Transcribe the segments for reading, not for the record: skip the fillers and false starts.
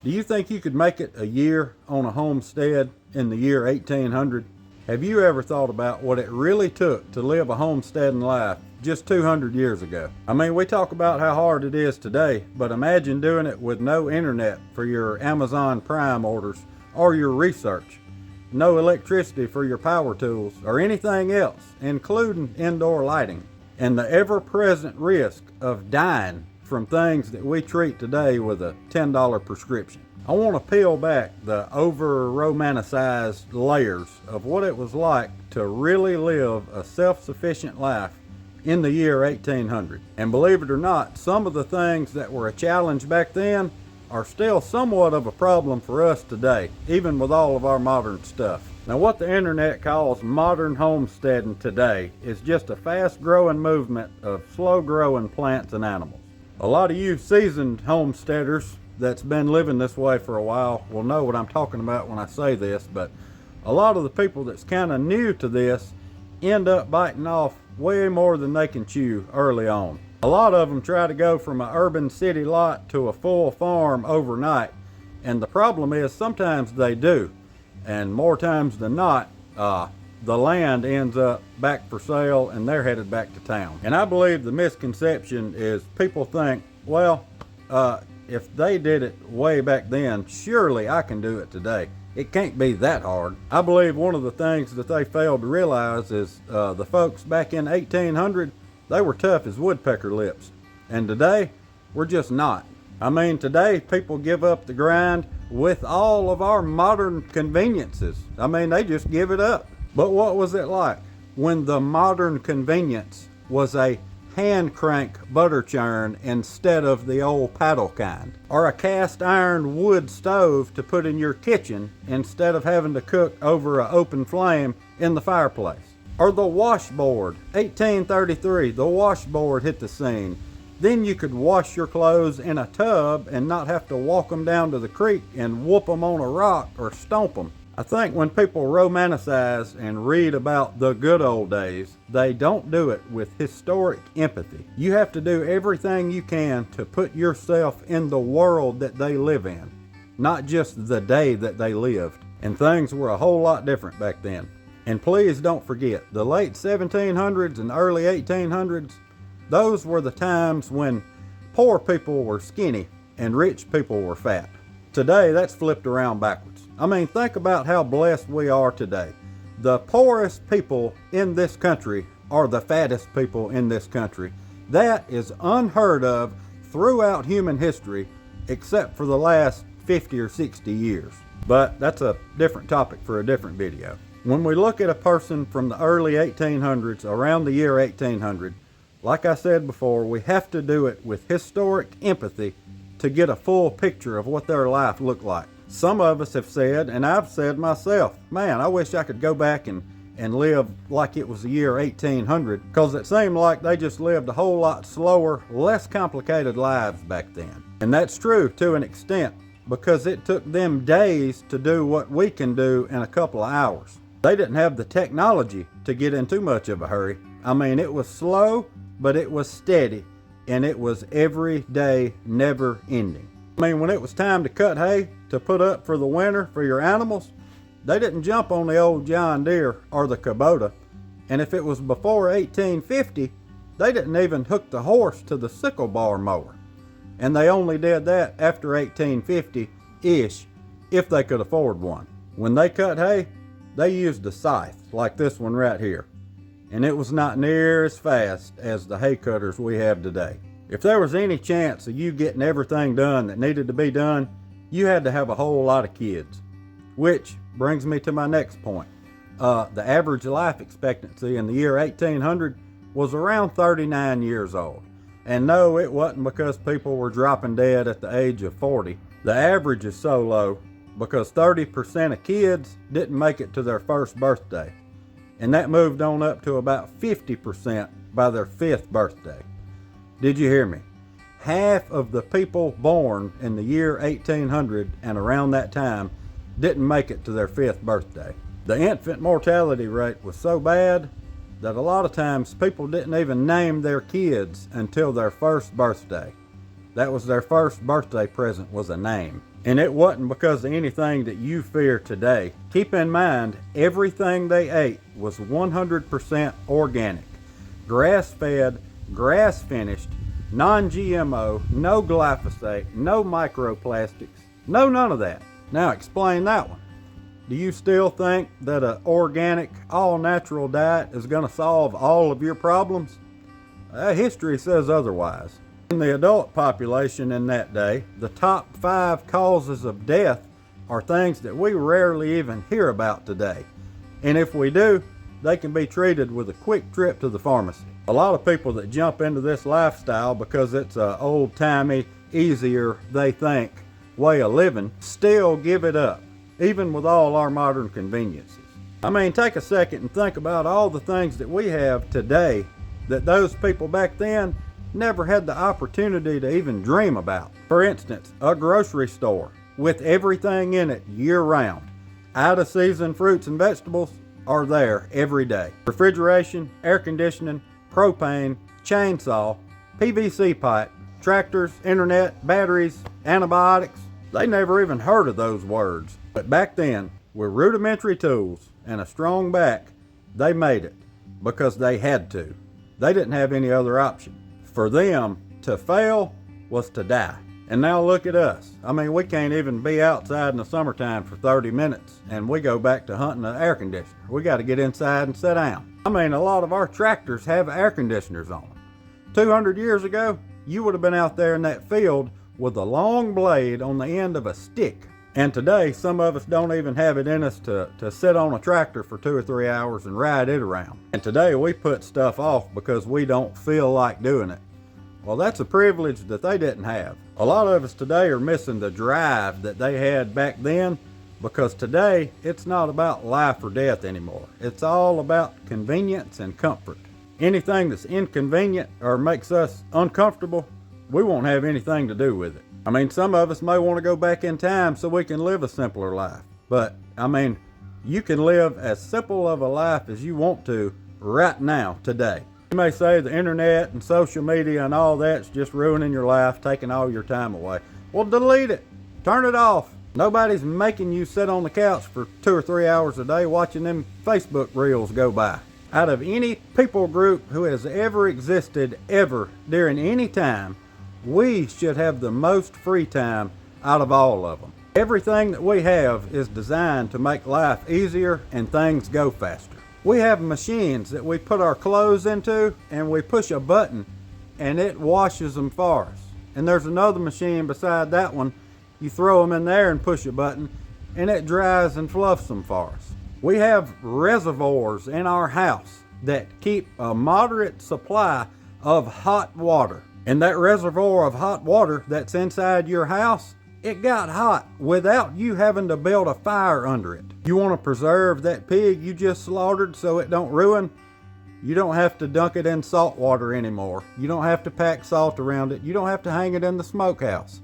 Do you think you could make it a year on a homestead in the year 1800? Have you ever thought about what it really took to live a homesteading life just 200 years ago? I mean, we talk about how hard it is today, but imagine doing it with no internet for your Amazon Prime orders or your research, no electricity for your power tools or anything else, including indoor lighting, and the ever-present risk of dying from things that we treat today with a $10 prescription. I want to peel back the over-romanticized layers of what it was like to really live a self-sufficient life in the year 1800. And believe it or not, some of the things that were a challenge back then are still somewhat of a problem for us today, even with all of our modern stuff. Now, what the internet calls modern homesteading today is just a fast-growing movement of slow-growing plants and animals. A lot of you seasoned homesteaders that's been living this way for a while will know what I'm talking about when I say this, but a lot of the people that's kind of new to this end up biting off way more than they can chew early on. A lot of them try to go from an urban city lot to a full farm overnight, and the problem is sometimes they do, and more times than not, the land ends up back for sale and they're headed back to town. And I believe the misconception is people think, well, if they did it way back then, surely I can do it today. It can't be that hard. I believe one of the things that they failed to realize is the folks back in 1800, they were tough as woodpecker lips. And today, we're just not. I mean, today people give up the grind with all of our modern conveniences. I mean, they just give it up. But what was it like when the modern convenience was a hand crank butter churn instead of the old paddle kind? Or a cast iron wood stove to put in your kitchen instead of having to cook over an open flame in the fireplace? Or the washboard, 1833, the washboard hit the scene. Then you could wash your clothes in a tub and not have to walk them down to the creek and whoop them on a rock or stomp them. I think when people romanticize and read about the good old days, they don't do it with historic empathy. You have to do everything you can to put yourself in the world that they live in, not just the day that they lived. And things were a whole lot different back then. And please don't forget, the late 1700s and early 1800s, those were the times when poor people were skinny and rich people were fat. Today, that's flipped around backwards. I mean, think about how blessed we are today. The poorest people in this country are the fattest people in this country. That is unheard of throughout human history, except for the last 50 or 60 years. But that's a different topic for a different video. When we look at a person from the early 1800s, around the year 1800, like I said before, we have to do it with historic empathy to get a full picture of what their life looked like. Some of us have said, and I've said myself, man, I wish I could go back and live like it was the year 1800, because it seemed like they just lived a whole lot slower, less complicated lives back then. And that's true to an extent, because it took them days to do what we can do in a couple of hours. They didn't have the technology to get in too much of a hurry. I mean, it was slow, but it was steady, and it was every day, never ending. I mean, when it was time to cut hay to put up for the winter for your animals, they didn't jump on the old John Deere or the Kubota. And if it was before 1850, they didn't even hook the horse to the sickle bar mower. And they only did that after 1850-ish, if they could afford one. When they cut hay, they used a scythe, like this one right here. And it was not near as fast as the hay cutters we have today. If there was any chance of you getting everything done that needed to be done, you had to have a whole lot of kids. Which brings me to my next point. The average life expectancy in the year 1800 was around 39 years old. And no, it wasn't because people were dropping dead at the age of 40. The average is so low because 30% of kids didn't make it to their first birthday. And that moved on up to about 50% by their 5th birthday. Did you hear me? Half of the people born in the year 1800 and around that time didn't make it to their 5th birthday. The infant mortality rate was so bad that a lot of times people didn't even name their kids until their first birthday. That was their first birthday present, was a name. And it wasn't because of anything that you fear today. Keep in mind, everything they ate was 100% organic, grass-fed, grass-finished, non-GMO, no glyphosate, no microplastics, no none of that. Now explain that one. Do you still think that an organic, all-natural diet is going to solve all of your problems? History says otherwise. In the adult population in that day, the top 5 causes of death are things that we rarely even hear about today. And if we do, they can be treated with a quick trip to the pharmacy. A lot of people that jump into this lifestyle because it's an old-timey, easier, they think, way of living, still give it up, even with all our modern conveniences. I mean, take a second and think about all the things that we have today that those people back then never had the opportunity to even dream about. For instance, a grocery store with everything in it year-round. Out-of-season fruits and vegetables are there every day. Refrigeration, air conditioning, propane, chainsaw, PVC pipe, tractors, internet, batteries, antibiotics. They never even heard of those words. But back then, with rudimentary tools and a strong back, they made it because they had to. They didn't have any other option. For them, to fail was to die. And now look at us. I mean, we can't even be outside in the summertime for 30 minutes, and we go back to hunting an air conditioner. We got to get inside and sit down. I mean, a lot of our tractors have air conditioners on them. 200 years ago, you would have been out there in that field with a long blade on the end of a stick. And today, some of us don't even have it in us to sit on a tractor for 2 or 3 hours and ride it around. And today, we put stuff off because we don't feel like doing it. Well, that's a privilege that they didn't have. A lot of us today are missing the drive that they had back then, because today it's not about life or death anymore. It's all about convenience and comfort. Anything that's inconvenient or makes us uncomfortable, we won't have anything to do with it. I mean, some of us may want to go back in time so we can live a simpler life. But, I mean, you can live as simple of a life as you want to right now, today. You may say the internet and social media and all that's just ruining your life, taking all your time away. Well, delete it. Turn it off. Nobody's making you sit on the couch for 2 or 3 hours a day watching them Facebook reels go by. Out of any people group who has ever existed ever during any time, we should have the most free time out of all of them. Everything that we have is designed to make life easier and things go faster. We have machines that we put our clothes into, and we push a button and it washes them for us. And there's another machine beside that one. You throw them in there and push a button and it dries and fluffs them for us. We have reservoirs in our house that keep a moderate supply of hot water. And that reservoir of hot water that's inside your house, it got hot without you having to build a fire under it. You want to preserve that pig you just slaughtered so it don't ruin? You don't have to dunk it in salt water anymore. You don't have to pack salt around it. You don't have to hang it in the smokehouse.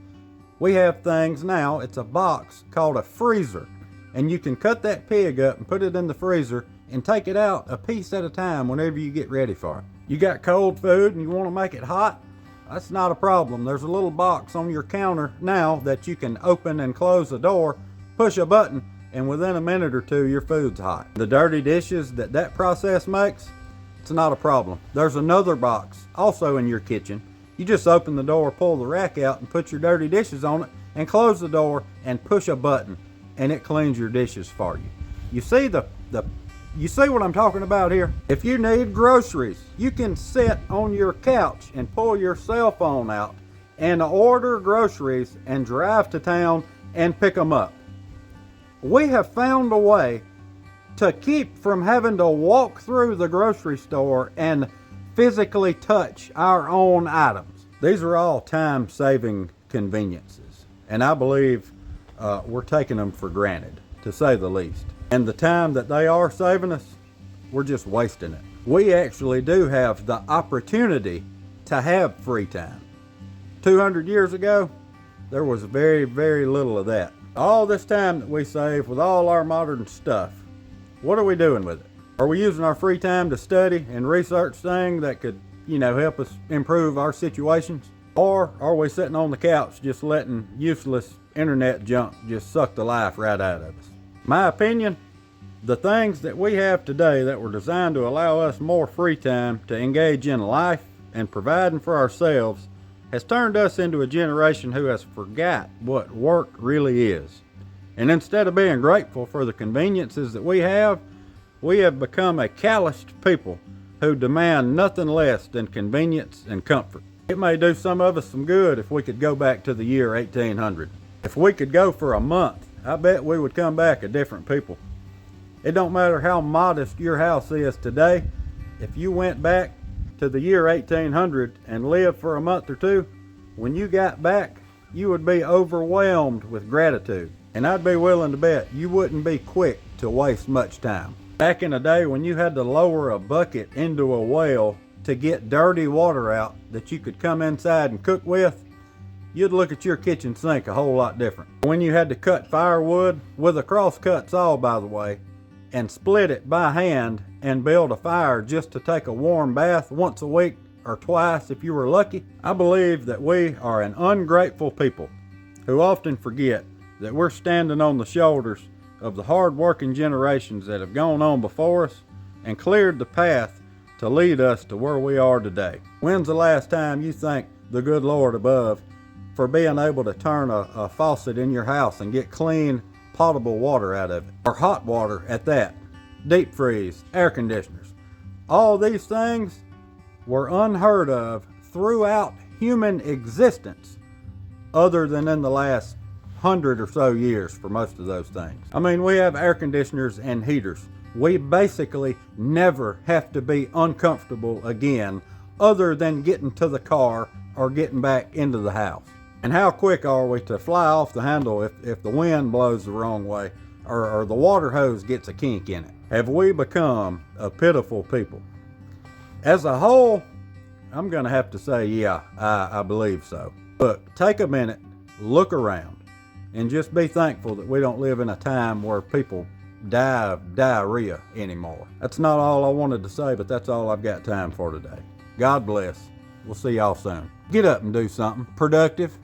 We have things now, it's a box called a freezer. And you can cut that pig up and put it in the freezer and take it out a piece at a time whenever you get ready for it. You got cold food and you want to make it hot? That's not a problem. There's a little box on your counter now that you can open and close the door, push a button, and within a minute or two, your food's hot. The dirty dishes that process makes, it's not a problem. There's another box also in your kitchen. You just open the door, pull the rack out, and put your dirty dishes on it, and close the door and push a button, and it cleans your dishes for you. You see you see what I'm talking about here? If you need groceries, you can sit on your couch and pull your cell phone out and order groceries and drive to town and pick them up. We have found a way to keep from having to walk through the grocery store and physically touch our own items. These are all time-saving conveniences, and I believe we're taking them for granted, to say the least. And the time that they are saving us, we're just wasting it. We actually do have the opportunity to have free time. 200 years ago, there was very, very little of that. All this time that we save with all our modern stuff, what are we doing with it? Are we using our free time to study and research things that could, help us improve our situations? Or are we sitting on the couch just letting useless internet junk just suck the life right out of us? My opinion, the things that we have today that were designed to allow us more free time to engage in life and providing for ourselves has turned us into a generation who has forgot what work really is. And instead of being grateful for the conveniences that we have become a calloused people who demand nothing less than convenience and comfort. It may do some of us some good if we could go back to the year 1800. If we could go for a month, I bet we would come back a different people. It don't matter how modest your house is today, if you went back to the year 1800 and lived for a month or two, when you got back, you would be overwhelmed with gratitude. And I'd be willing to bet you wouldn't be quick to waste much time. Back in the day when you had to lower a bucket into a well to get dirty water out that you could come inside and cook with, you'd look at your kitchen sink a whole lot different. When you had to cut firewood with a crosscut saw, by the way, and split it by hand and build a fire just to take a warm bath once a week or twice if you were lucky. I believe that we are an ungrateful people who often forget that we're standing on the shoulders of the hard-working generations that have gone on before us and cleared the path to lead us to where we are today. When's the last time you thanked the good Lord above for being able to turn a faucet in your house and get clean, potable water out of it, or hot water at that, deep freeze, air conditioners? All these things were unheard of throughout human existence other than in the last 100 or so years for most of those things. I mean, we have air conditioners and heaters. We basically never have to be uncomfortable again other than getting to the car or getting back into the house. And how quick are we to fly off the handle if the wind blows the wrong way or the water hose gets a kink in it? Have we become a pitiful people? As a whole, I'm going to have to say, yeah, I believe so. Look, take a minute, look around, and just be thankful that we don't live in a time where people die of diarrhea anymore. That's not all I wanted to say, but that's all I've got time for today. God bless. We'll see y'all soon. Get up and do something productive.